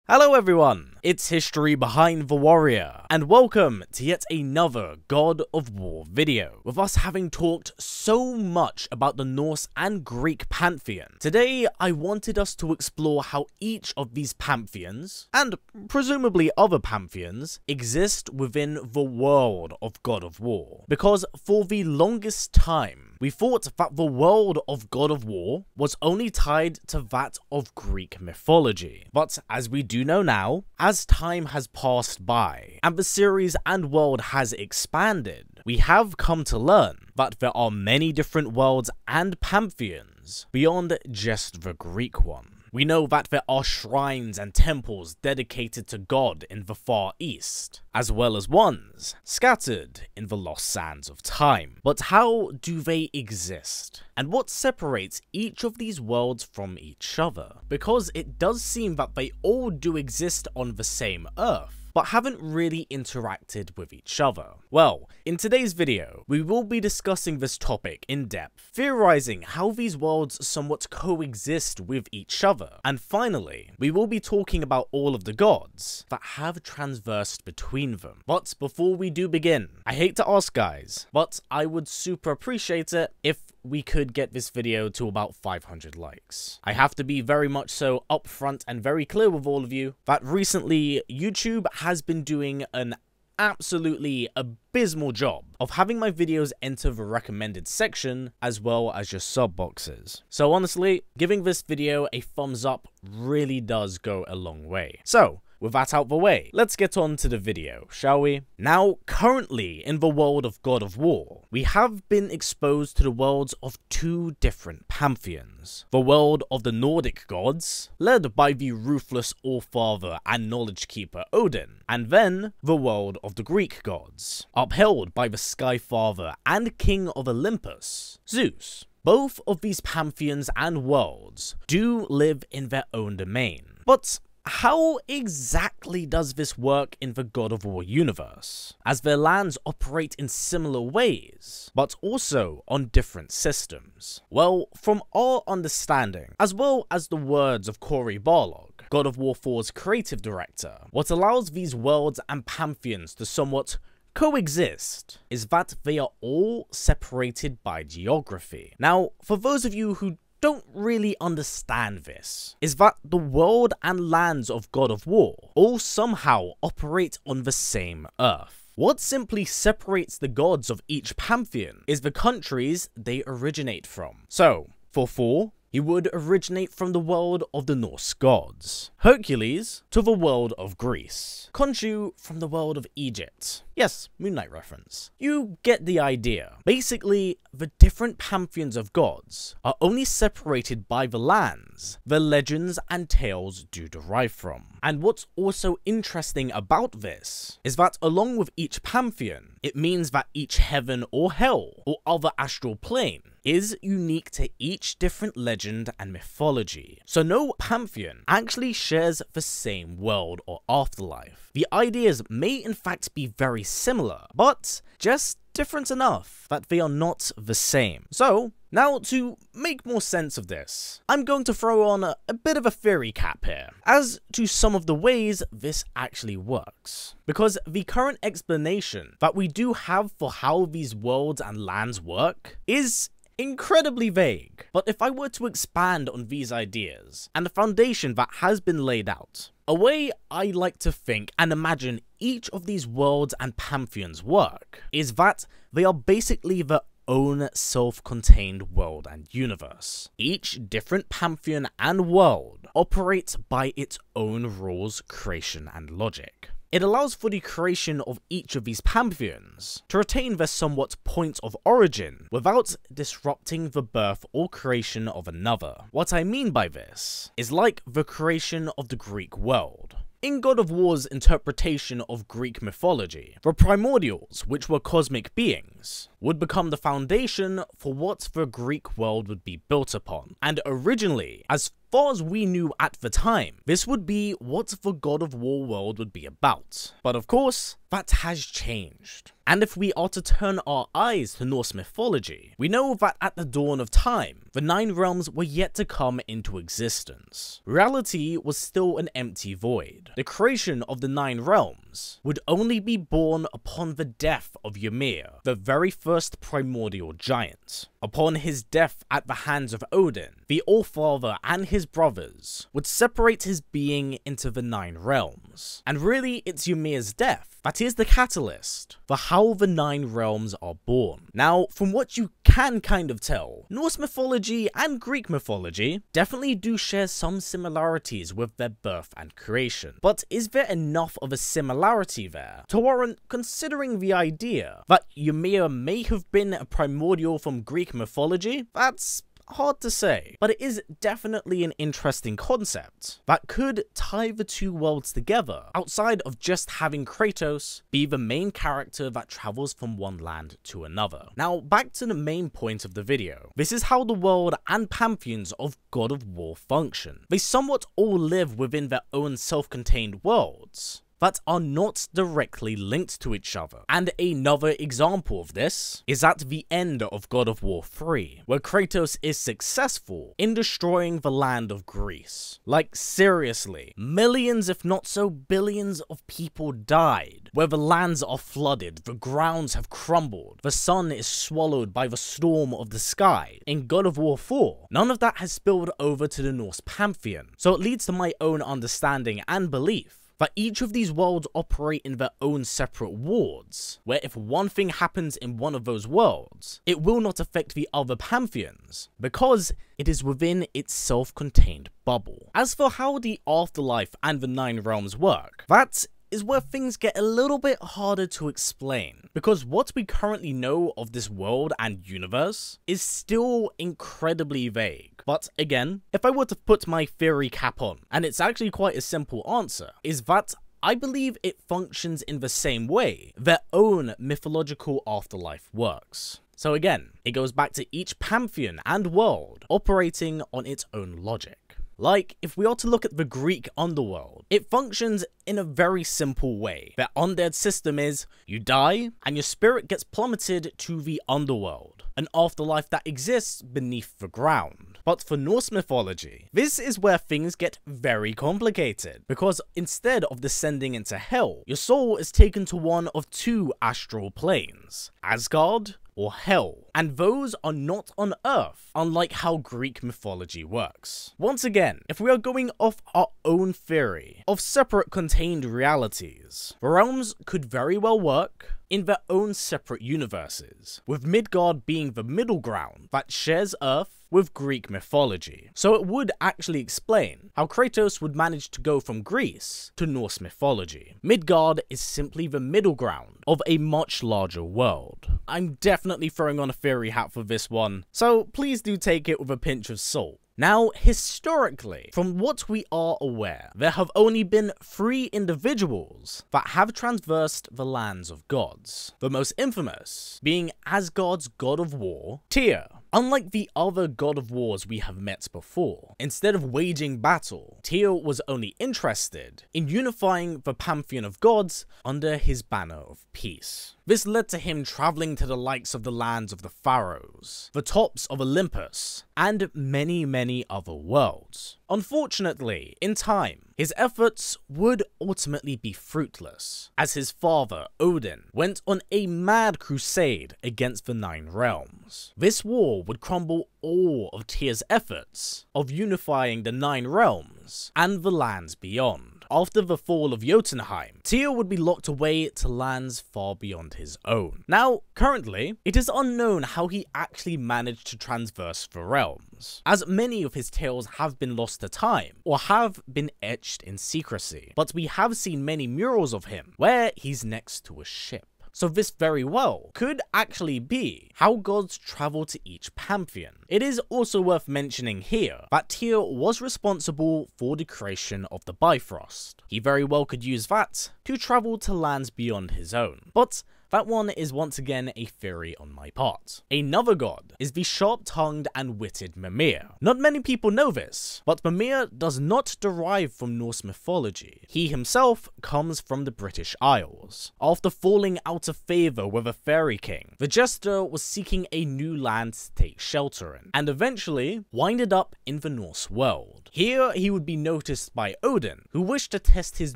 Hello everyone, it's History Behind the Warrior, and welcome to yet another God of War video. With us having talked so much about the Norse and Greek pantheon, today I wanted us to explore how each of these pantheons, and presumably other pantheons, exist within the world of God of War. Because for the longest time, we thought that the world of God of War was only tied to that of Greek mythology. But as we do know now, as time has passed by and the series and world has expanded, we have come to learn that there are many different worlds and pantheons beyond just the Greek one. We know that there are shrines and temples dedicated to God in the Far East, as well as ones scattered in the lost sands of time. But how do they exist? And what separates each of these worlds from each other? Because it does seem that they all do exist on the same Earth, but haven't really interacted with each other. Well, in today's video, we will be discussing this topic in depth, theorizing how these worlds somewhat coexist with each other, and finally, we will be talking about all of the gods that have transversed between them. But before we do begin, I hate to ask guys, but I would super appreciate it if we could get this video to about 500 likes. I have to be very much so upfront and very clear with all of you that recently YouTube has been doing an absolutely abysmal job of having my videos enter the recommended section as well as your sub boxes. So honestly, giving this video a thumbs up really does go a long way. So with that out the way, let's get on to the video, shall we? Now, currently in the world of God of War, we have been exposed to the worlds of two different pantheons. The world of the Nordic gods, led by the ruthless Allfather and Knowledge Keeper Odin, and then the world of the Greek gods, upheld by the Skyfather and King of Olympus, Zeus. Both of these pantheons and worlds do live in their own domain, but how exactly does this work in the God of War universe, as their lands operate in similar ways, but also on different systems? Well, from our understanding, as well as the words of Corey Barlog, God of War 4's creative director, what allows these worlds and pantheons to somewhat coexist is that they are all separated by geography. Now, for those of you who don't really understand this, is that the world and lands of God of War all somehow operate on the same Earth. What simply separates the gods of each pantheon is the countries they originate from. So, for Thor, he would originate from the world of the Norse gods, Hercules to the world of Greece, Khonshu from the world of Egypt. Yes, Moon Knight reference. You get the idea. Basically, the different pantheons of gods are only separated by the lands the legends and tales do derive from. And what's also interesting about this is that along with each pantheon, it means that each heaven or hell or other astral plane is unique to each different legend and mythology. So no pantheon actually shares the same world or afterlife. The ideas may in fact be very similar, but just different enough that they are not the same. So now, to make more sense of this, I'm going to throw on a bit of a theory cap here as to some of the ways this actually works. Because the current explanation that we do have for how these worlds and lands work is incredibly vague. But if I were to expand on these ideas and the foundation that has been laid out, a way I like to think and imagine each of these worlds and pantheons work is that they are basically their own self-contained world and universe. Each different pantheon and world operates by its own rules, creation and logic. It allows for the creation of each of these pantheons to retain their somewhat point of origin without disrupting the birth or creation of another. What I mean by this is like the creation of the Greek world. In God of War's interpretation of Greek mythology, the primordials, which were cosmic beings, would become the foundation for what the Greek world would be built upon. And originally, as far as we knew at the time, this would be what the God of War world would be about. But of course, that has changed. And if we are to turn our eyes to Norse mythology, we know that at the dawn of time, the 9 realms were yet to come into existence. Reality was still an empty void. The creation of the 9 realms would only be born upon the death of Ymir, the very first primordial giant. Upon his death at the hands of Odin, the Allfather and his brothers would separate his being into the 9 realms. And really, it's Ymir's death that is the catalyst for how the 9 realms are born. Now, from what you can kind of tell, Norse mythology and Greek mythology definitely do share some similarities with their birth and creation. But is there enough of a similarity there to warrant considering the idea that Ymir may have been a primordial from Greek mythology? That's hard to say, but it is definitely an interesting concept that could tie the 2 worlds together outside of just having Kratos be the main character that travels from one land to another. Now, back to the main point of the video. This is how the world and pantheons of God of War function. They somewhat all live within their own self-contained worlds that are not directly linked to each other. And another example of this is at the end of God of War 3, where Kratos is successful in destroying the land of Greece. Like, seriously, millions if not so billions of people died, where the lands are flooded, the grounds have crumbled, the sun is swallowed by the storm of the sky. In God of War 4, none of that has spilled over to the Norse pantheon, so it leads to my own understanding and belief that each of these worlds operate in their own separate wards, where if one thing happens in one of those worlds, it will not affect the other pantheons, because it is within its self-contained bubble. As for how the afterlife and the 9 realms work, that is where things get a little bit harder to explain, because what we currently know of this world and universe is still incredibly vague. But again, if I were to put my theory cap on, and it's actually quite a simple answer, is that I believe it functions in the same way their own mythological afterlife works. So again, it goes back to each pantheon and world operating on its own logic. Like, if we are to look at the Greek underworld, it functions in a very simple way. Their undead system is, you die, and your spirit gets plummeted to the underworld, an afterlife that exists beneath the ground. But for Norse mythology, this is where things get very complicated, because instead of descending into hell, your soul is taken to one of 2 astral planes, Asgard or Hell, and those are not on Earth, unlike how Greek mythology works. Once again, if we are going off our own theory of separate contained realities, the realms could very well work in their own separate universes, with Midgard being the middle ground that shares Earth with Greek mythology. So it would actually explain how Kratos would manage to go from Greece to Norse mythology. Midgard is simply the middle ground of a much larger world. I'm definitely throwing on a theory hat for this one, so please do take it with a pinch of salt. Now, historically, from what we are aware, there have only been 3 individuals that have traversed the lands of gods. The most infamous being Asgard's God of War, Tyr. Unlike the other God of Wars we have met before, instead of waging battle, Tyr was only interested in unifying the pantheon of gods under his banner of peace. This led to him traveling to the likes of the lands of the Pharaohs, the tops of Olympus, and many other worlds. Unfortunately, in time, his efforts would ultimately be fruitless, as his father, Odin, went on a mad crusade against the 9 realms. This war would crumble all of Tyr's efforts of unifying the 9 realms and the lands beyond. After the fall of Jotunheim, Tyr would be locked away to lands far beyond his own. Now, currently, it is unknown how he actually managed to traverse the realms, as many of his tales have been lost to time, or have been etched in secrecy, but we have seen many murals of him where he's next to a ship. So this very well could actually be how gods travel to each pantheon. It is also worth mentioning here that Tyr was responsible for the creation of the Bifrost. He very well could use that to travel to lands beyond his own. But That one is once again a theory on my part. Another god is the sharp-tongued and witted Mimir. Not many people know this, but Mimir does not derive from Norse mythology. He himself comes from the British Isles. After falling out of favour with a fairy king, the jester was seeking a new land to take shelter in, and eventually winded up in the Norse world. Here he would be noticed by Odin, who wished to test his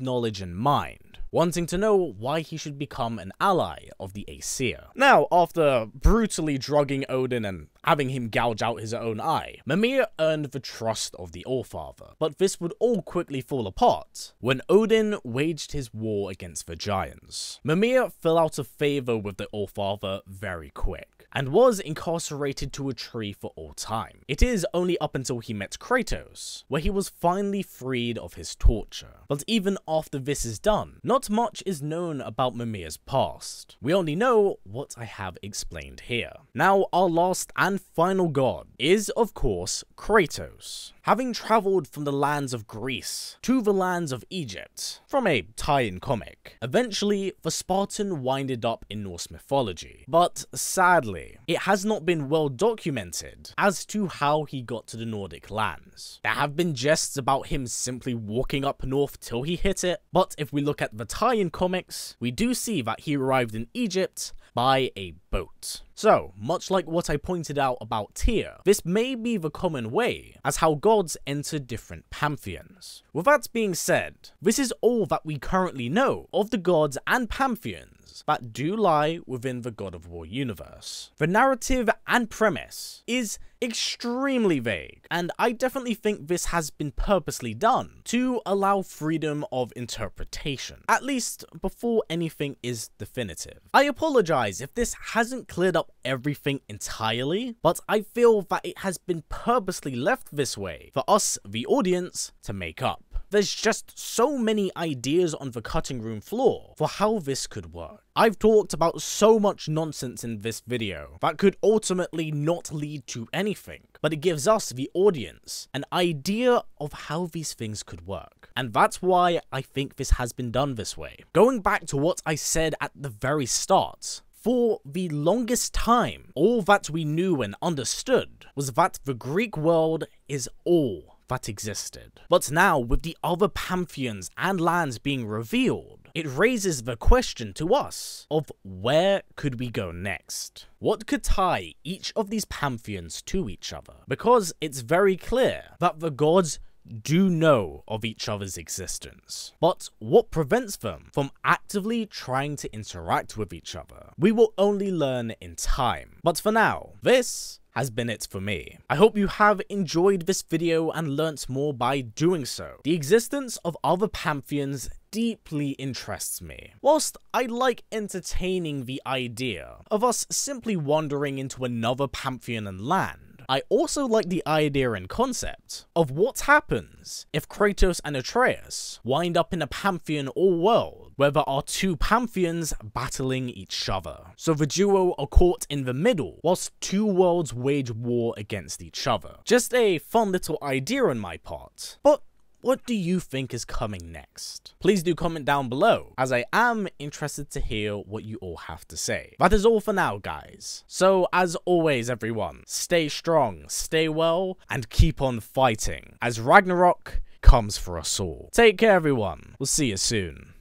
knowledge and mind, wanting to know why he should become an ally of the Aesir. Now, after brutally drugging Odin and having him gouge out his own eye, Mimir earned the trust of the Allfather, but this would all quickly fall apart when Odin waged his war against the giants. Mimir fell out of favour with the Allfather very quick, and was incarcerated to a tree for all time. It is only up until he met Kratos, where he was finally freed of his torture. But even after this is done, not much is known about Mimir's past. We only know what I have explained here. Now, our last and final god is, of course, Kratos. Having travelled from the lands of Greece to the lands of Egypt, from a tie-in comic, eventually the Spartan winded up in Norse mythology. But sadly, it has not been well documented as to how he got to the Nordic lands. There have been jests about him simply walking up north till he hit it, but if we look at the tie-in comics, we do see that he arrived in Egypt by a boat. So, much like what I pointed out about Tyr, this may be the common way as how gods enter different pantheons. With that being said, this is all that we currently know of the gods and pantheons that do lie within the God of War universe. The narrative and premise is extremely vague, and I definitely think this has been purposely done to allow freedom of interpretation, at least before anything is definitive. I apologize if this hasn't cleared up everything entirely, but I feel that it has been purposely left this way for us, the audience, to make up. There's just so many ideas on the cutting room floor for how this could work. I've talked about so much nonsense in this video that could ultimately not lead to anything, but it gives us, the audience, an idea of how these things could work. And that's why I think this has been done this way. Going back to what I said at the very start, for the longest time, all that we knew and understood was that the Greek world is all that existed. But now, with the other pantheons and lands being revealed, it raises the question to us of where could we go next? What could tie each of these pantheons to each other? Because it's very clear that the gods do know of each other's existence, but what prevents them from actively trying to interact with each other? We will only learn in time. But for now, this has been it for me. I hope you have enjoyed this video and learnt more by doing so. The existence of other pantheons deeply interests me. Whilst I like entertaining the idea of us simply wandering into another pantheon and land, I also like the idea and concept of what happens if Kratos and Atreus wind up in a pantheon or world where there are two pantheons battling each other. So the duo are caught in the middle whilst two worlds wage war against each other. Just a fun little idea on my part, but what do you think is coming next? Please do comment down below, as I am interested to hear what you all have to say. That is all for now, guys. So, as always, everyone, stay strong, stay well, and keep on fighting, as Ragnarok comes for us all. Take care, everyone. We'll see you soon.